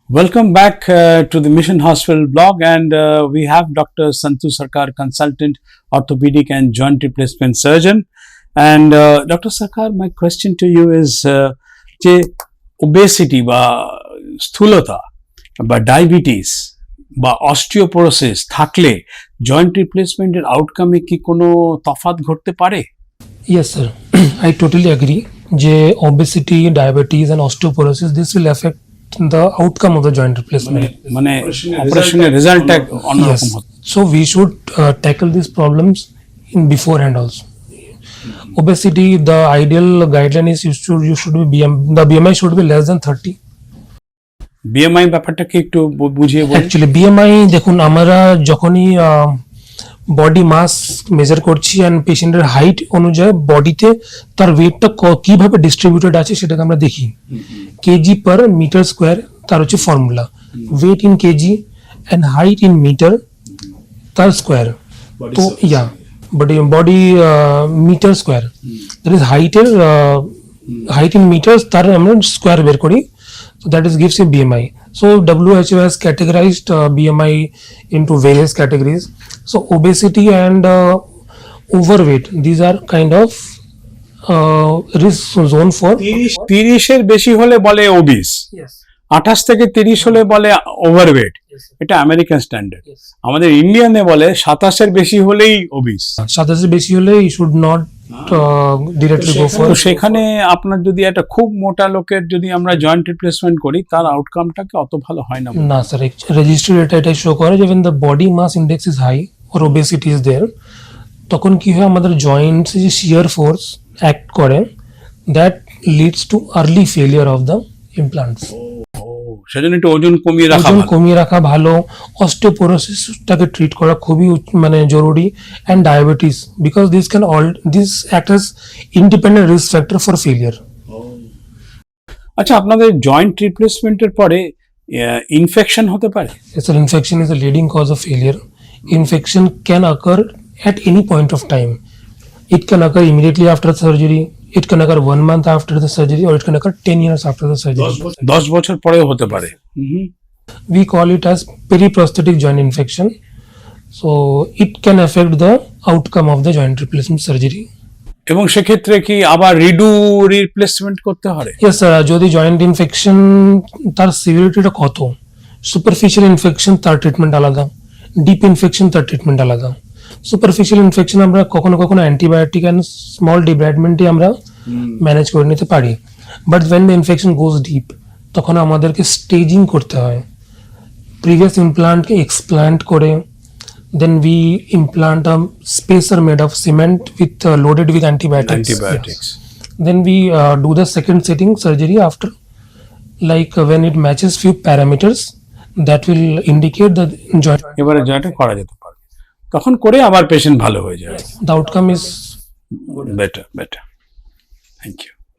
Welcome back to the Mission Hospital blog, and we have Dr. Santu Sarkar, consultant, orthopedic and joint replacement surgeon. And Dr. Sarkar, my question to you is যে obesity বা স্থূলতা বা diabetes বা osteoporosis থাকলে joint রিপ্লেসমেন্টের আউটকামে কি কোনো তফাৎ ঘটতে পারে? Yes, sir. I totally agree. যে obesity, diabetes and osteoporosis, this will affect the outcome of the joint replacement. মানে অপারেশনের রেজাল্টটা অন্যরকম হতে। So we should tackle these problems in beforehand also. Obesity, the ideal guideline is you should be the BMI should be less than 30. BMI ব্যাপারটা কি একটু বুঝিয়ে বলুন। Actually BMI দেখুন আমরা যখনই বডি মাস মেজার করছি এন্ড পেশেন্টের হাইট অনুযায়ী বডিতে তার ওয়েটটা কিভাবে ডিস্ট্রিবিউটেড আছে সেটাকে আমরা দেখি। কেজি পার মিটার স্কোয়ার তার হচ্ছে formula, weight in kg and height in metre তার স্কোয়ার। তো yeah body metre square, that is height in metre তার আমরা স্কোয়ার বের করি। So that is gives you BMI. So WHO has categorized BMI into various categories. So obesity and overweight, these are kind of risk zone for 30 এর বেশি হলে বলে ওবিস, 28 থেকে 30 হলে বলে ওভারওয়েট। এটা আমেরিকান স্ট্যান্ডার্ড। আমাদের ইন্ডিয়ানে বলে 27 এর বেশি হলেই ওবিস। 27 এর বেশি হলে you should not directly go for. তো সেখানে আপনার যদি একটা খুব মোটা লোকের যদি আমরা জয়েন্ট রিপ্লেসমেন্ট করি তার আউটকামটা কি অত ভালো হয় না? না স্যার, রেজিস্ট্রি এটা শো করে যে when the body mass index is high or obesity is there, তখন কি হয় আমাদের জয়েন্টস যে শিয়ার ফোর্স অ্যাক্ট করে, that leads to early failure of the implants. সেজন্য একটু ওজন কমিয়ে রাখা ভালো। অস্টিওপোরোসিসটাকে ট্রিট করা খুবই মানে জরুরি, and diabetes, because this act as independent risk factor for failure. আচ্ছা, আপনাদের জয়েন্ট রিপ্লেসমেন্টের পরে ইনফেকশন হতে পারে? Sir, infection is a leading cause of failure. Infection can occur at any point of time. It can occur immediately after surgery, it can occur 1 month after the surgery, or it can occur 10 years after the surgery. 10 বছর পরেও হতে পারে। We call it as periprosthetic joint infection. So it can affect the outcome of the joint replacement surgery. এবং সেক্ষেত্রে কি আবার replacement করতে হয়? Yes sir, যদি জয়েন্ট ইনফেকশন তার সিভিরিটিটা কত, সুপারফিশিয়াল ইনফেকশন তার ট্রিটমেন্ট আলাদা, ডিপ ইনফেকশন তার ট্রিটমেন্ট আলাদা। সুপারফিশিয়াল ইনফেকশন আমরা কখনো কখনো অ্যান্টিবায়োটিক অ্যান্ড স্মল ডিব্রাইডমেন্টে আমরা ম্যানেজ করে নিতে পারি, but when the infection goes deep তখন আমাদেরকে স্টেজিং করতে হয়। প্রিভিয়াস ইমপ্লান্টকে এক্সপ্ল্যান্ট করে then we implant a spacer made of cement with loaded with antibiotics. Then we do the second setting surgery after, like when it matches few parameters that will indicate the joint. এবারে জয়েন্টে করা যেতে পারে, তখন করে আবার patient ভালো হয়ে যায়। The outcome is better. Thank you.